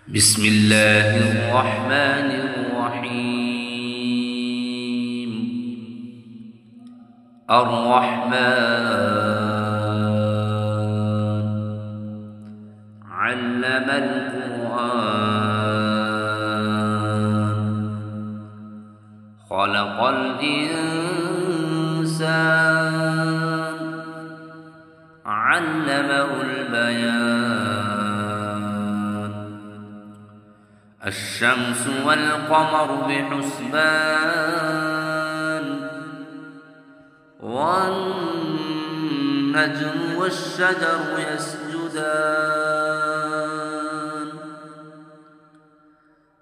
بسم الله الرحمن الرحيم. الرحمن علم القرآن خلق الإنسان علمه البيان. الشمس والقمر بحسبان والنجم والشجر يسجدان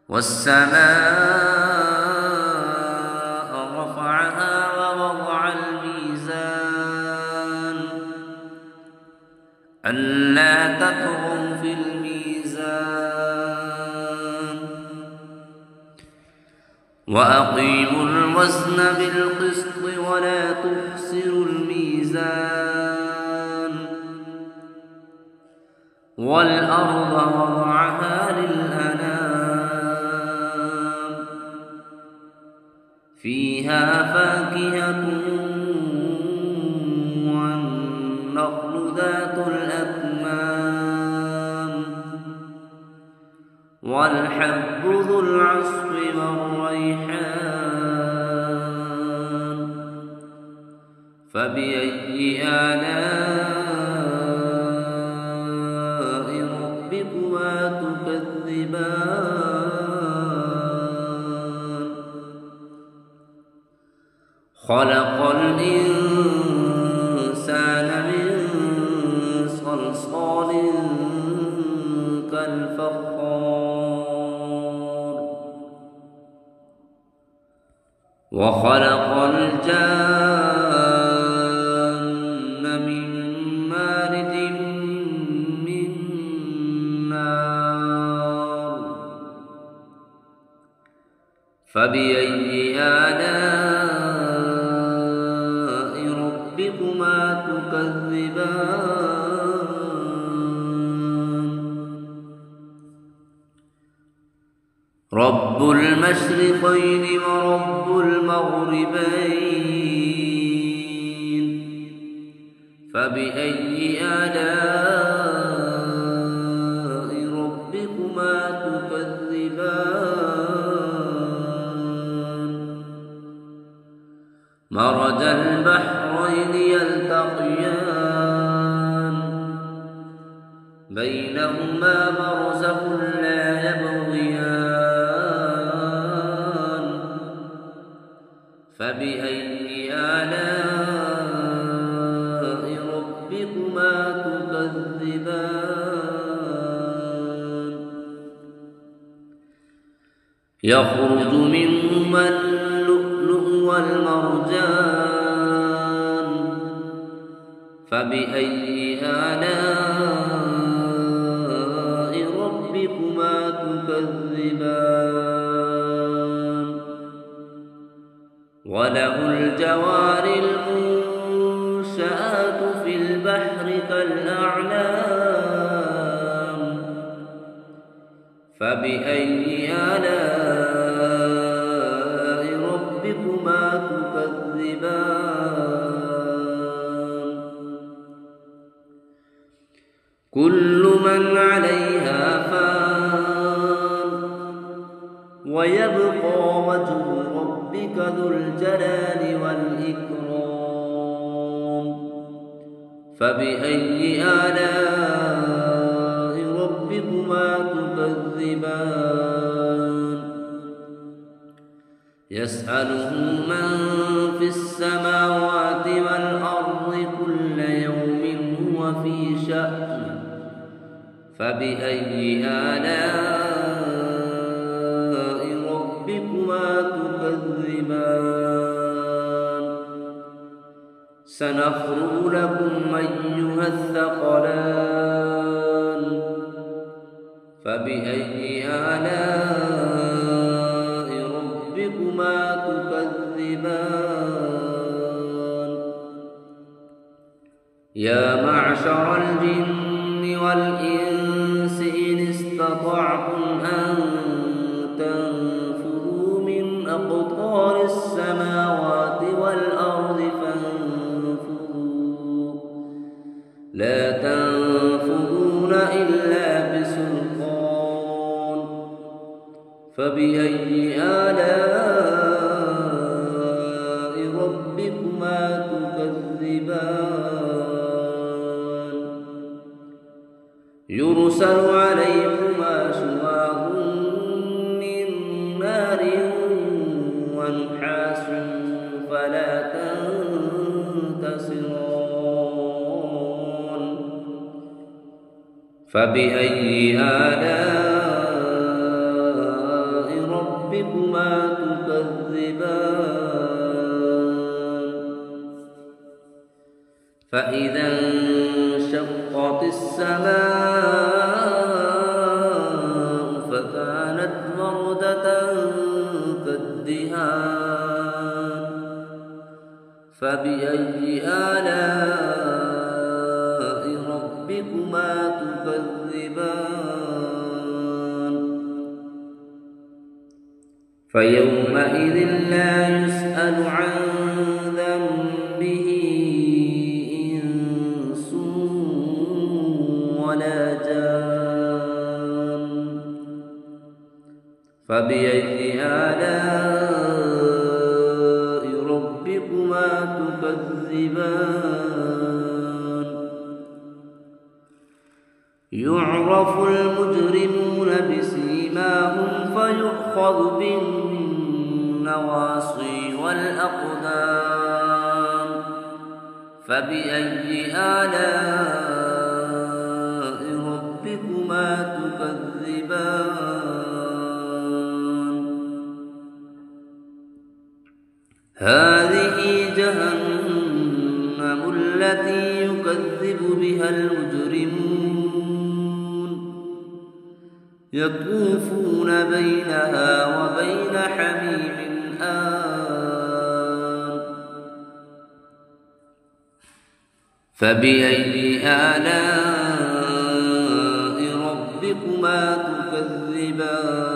والسماء رفعها ووضع الميزان ألا تطغوا في الميزان وأقيموا الوزن بالقسط ولا تخسروا الميزان والأرض وضعها للأنام فيها فاكهة والنخل ذات الأكمام والحب ذو العصف والريحان فبأي آلاء ربكما تكذبان. خلق الإنسان من صلصال كالفخار وخلق الجان من مارد من نار فبأي آلاء ربكما تكذبان. رب المشرقين ورب المغربين فبأي آلاء ربكما تكذبان. مرج البحرين يلتقيان بينهما برزخ لا يبغيان فبأي آلاء ربكما تكذبان. يخرج منهما اللؤلؤ والمرجان فبأي آلاء ربكما تكذبان. وله الجوار المنشآت في البحر كالأعلام فبأي آلاء ربكما تكذبان. كل من عليها فان ويبقى وجه ربك ذو الجلال والإكرام فبأي آلاء ربكما تكذبان. يسأله من في السماوات والأرض كل يوم هو في شأن فبأي آلاء ربكما تكذبان. سنفرغ لكم أيها الثقلان فبأي آلاء ربكما تكذبان. يا معشر الجن والإنس إن استطعتم فبأي آلاء ربكما تكذبان يرسل عليكما شواظ من نار ونحاس فلا تنتصران فبأي آلاء ربكما تكذبان فإذا انشقت السماء فكانت وردة كالدهان فبأي آلاء ربكما تكذبان فيومئذ لا يسأل عن ذنبه إنس ولا جان فبأي آلاء ربكما تكذبان يعرف المجرمون بسيماهم فيؤخذ بالنواصي والأقدام فبأي آلاء ربكما تكذبان هذه جهنم التي يكذب بها المجرمون يطوفون بينها وبين حميم آن فبأي آلاء ربكما تكذبان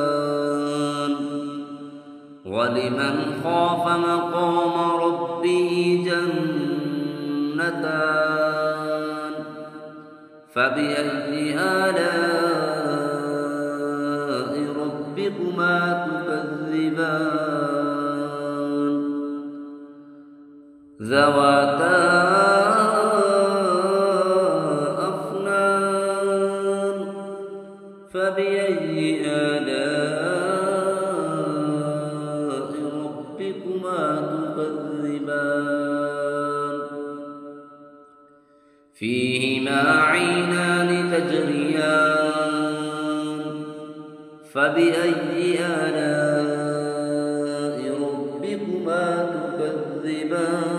ولمن خاف مقام ربه جنتان فبأي آلاء ربكما تكذبان ذواتا أفنان فبأي آلاء ربكما تكذبان فيهما عينان تجريان فبأي آلاء ربكما تكذبان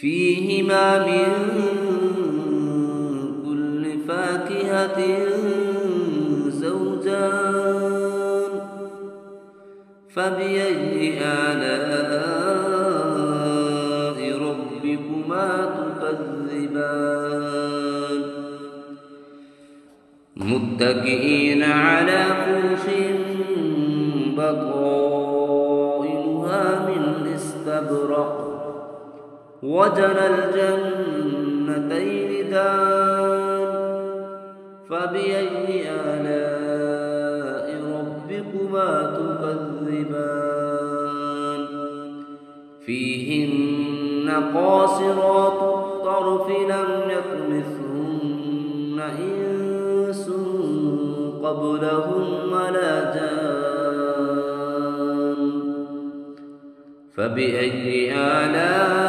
فيهما من كل فاكهة زوجان فبأي آلاء ربكما تكذبان متكئين على فرش بطائنها من استبرق وجنى الجنتين دان فبأي آلاء ربكما تكذبان فيهن قاصرات الطرف لم يطمثهن إنس قبلهم ولا جان فبأي آلاء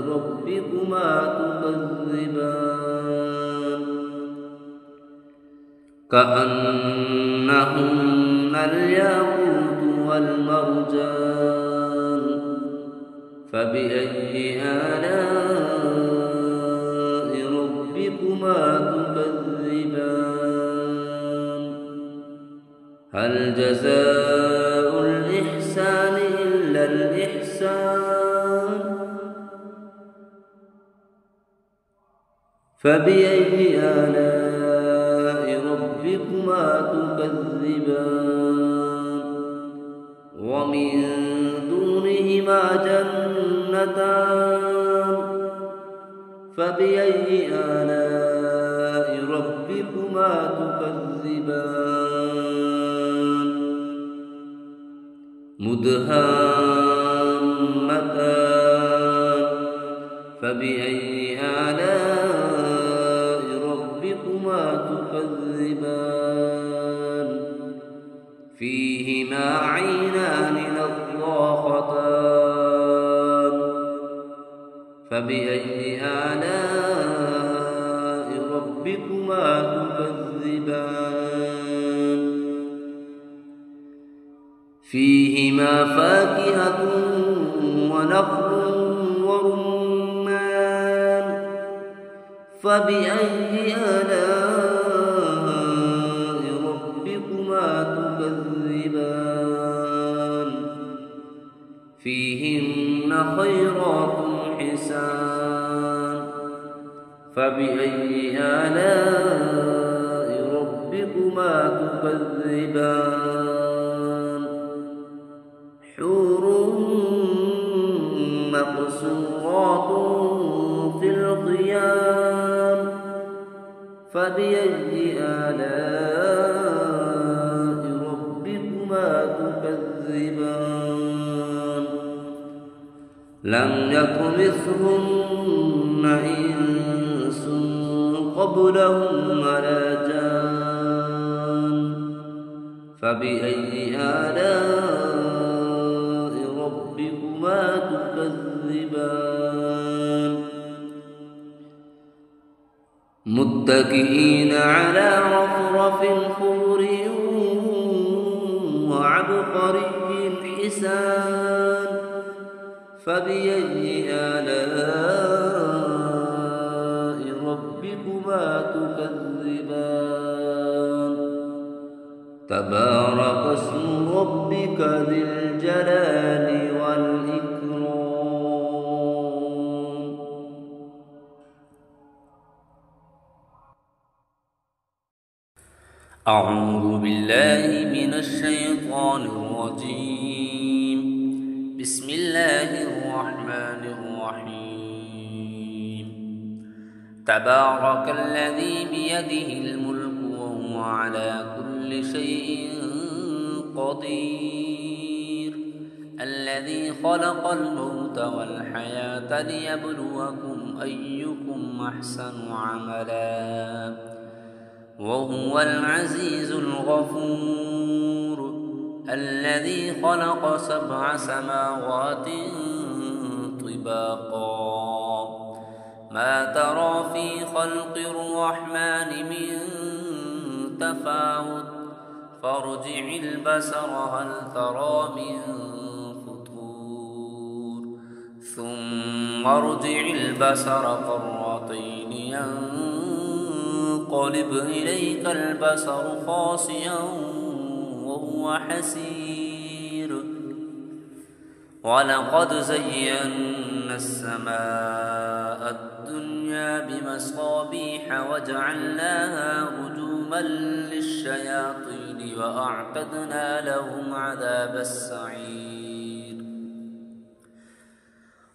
ربكما تكذبان كأنهن الياقوت والمرجان فبأي آلاء ربكما تكذبان هل جزاء الإحسان إلا الإحسان فبأي آلاء ربكما تكذبان ومن دونهما جنتان فبأي آلاء ربكما تكذبان مدهامتان فبأي آلاء ربكما تكذبان فيهما عينان نضاختان فبأي آلاء ربكما تكذبان فيهما فاكهة ونخل ورمان فبأي آلاء ربكما تكذبان فيهن خيرات حسان فبأي آلاء ربكما تكذبان حور مقصورات في الخيام فبأي آلاء ربكما تكذبان لم يطمثهن إنس قبلهم ولا جان فبأي آلاء ربكما تكذبان متكئين على رفرف خضر وعبقري حسان فبأي آلاء ربكما تكذبان تبارك اسم ربك ذي الجلال والإكرام أعوذ بالله من الشيطان الرجيم بسم الله الرحمن الرحيم تبارك الذي بيده الملك وهو على كل شيء قدير الذي خلق الموت والحياة ليبلوكم أيكم أحسن عملا وهو العزيز الغفور الذي خلق 7 سماوات طباقا ما ترى في خلق الرحمن من تفاوت فارجع البصر هل ترى من فطور ثم ارجع البصر كرتين ينقلب إليك البصر خاسئا وهو حسير ولقد زينا السماء الدنيا بمصابيح وجعلناها رجوما للشياطين وأعتدنا لهم عذاب السعير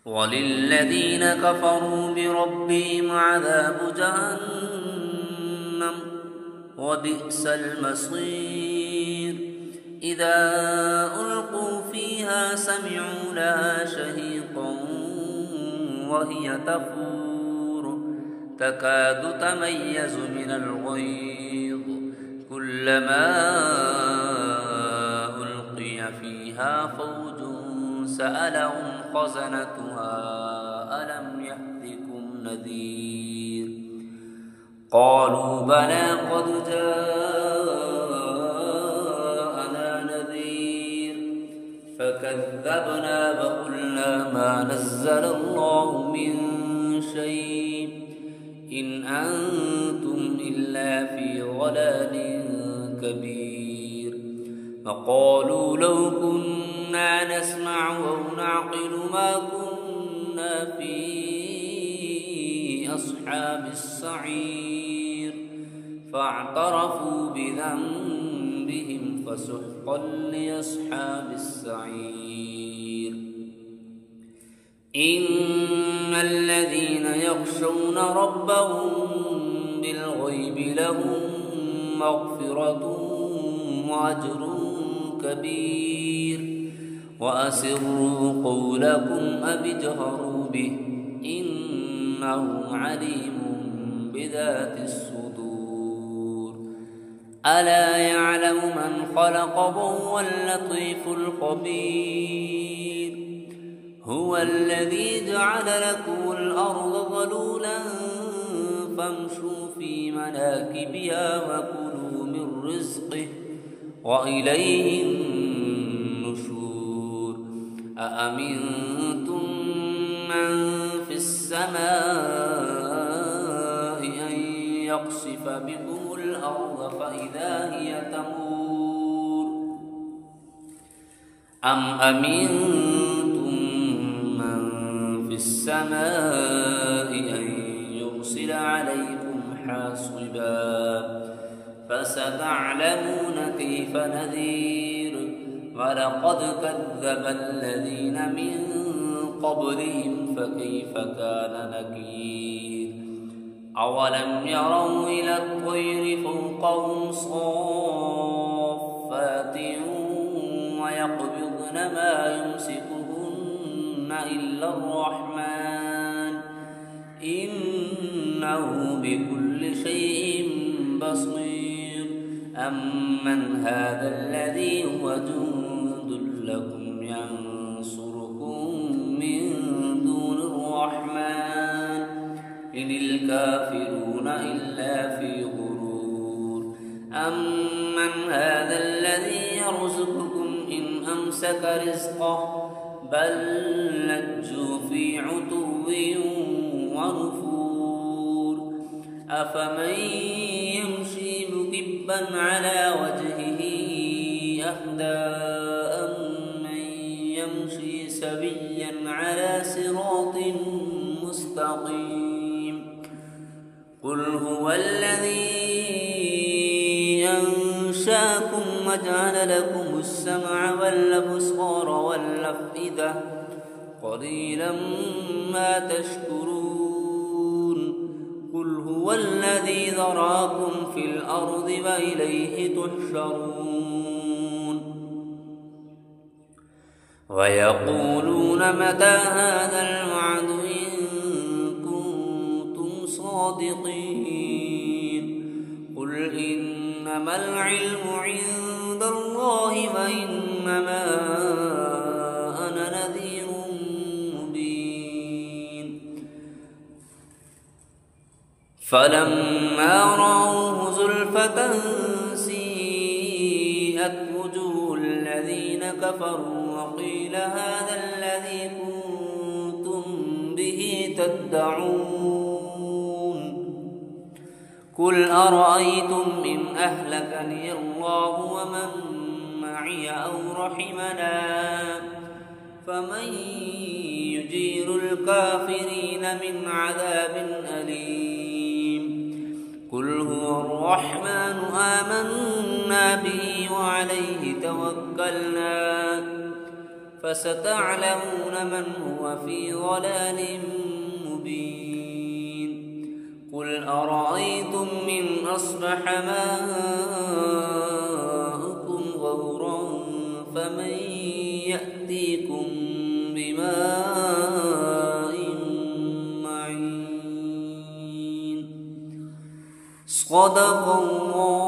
وللذين كفروا بربهم عذاب جهنم وبئس المصير إذا ألقوا فيها سمعوا لها شهيقا وهي تفور تكاد تميز من الغيظ كلما ألقي فيها فوج سألهم خزنتها ألم يأتكم نذير قالوا بلى قد جاءنا نذير فكذبنا وقلنا ما نزل الله من شيء إن أنتم إلا في ضلال كبير وقالوا لو كنا نسمع أو نعقل ما كنا في أصحاب السعير فاعترفوا بذنبهم فسحقا لأصحاب السعير إن الذين يخشون ربهم بالغيب لهم مغفرة وأجر كبير وأسروا قولكم أو اجهروا به إنه عليم بذات الصدور ألا يعلم من خلق وهو اللطيف الخبير هو الذي جعل لكم الأرض ذلولا فامشوا في مناكبها وكلوا من رزقه وإليه النشور أأمنتم من في السماء أن يخسف بكم الأرض فإذا هي تمور أم أمنتم من في السماء أن يرسل عليكم حاصبا فستعلمون كيف نذير ولقد كذب الذين من قبلهم فكيف كان نكير أولم يروا إلى الطير فوقهم صافات ويقبضن ما يمسكهن إلا الرحمن إنه بكل شيء بصير أمن هذا الذي هو جند لكم ينصركم من دون الرحمن إن الكافرون إلا في غرور أمن هذا الذي يرزقكم إن أمسك رزقه بل لجوا في عتو ونفور أفمن يمشي مكبا على وجهه أهدى أمن يمشي سويا على صراط مستقيم قل هو الذي أنشاكم وجعل لكم السمع والأبصار والأفئدة قليلا ما تشكرون قل هو الذي ذراكم في الأرض وإليه تحشرون ويقولون متى هذا الوعد إن كنتم صادقين قل إنما العلم عند الله وإنما أنا نذير مبين فلما رأوه زلفة سيئت وجوه الذين كفروا وقيل هذا الذي كنتم به تدعون قل أرأيتم إن أهلكني الله ومن معي أو رحمنا فمن يجير الكافرين من عذاب أليم قل هو الرحمن آمنا به وعليه توكلنا فستعلمون من هو في ضلال مبين قل أرأيتم إن أصبح ماؤكم غورا فمن يأتيكم بماء معين صدق الله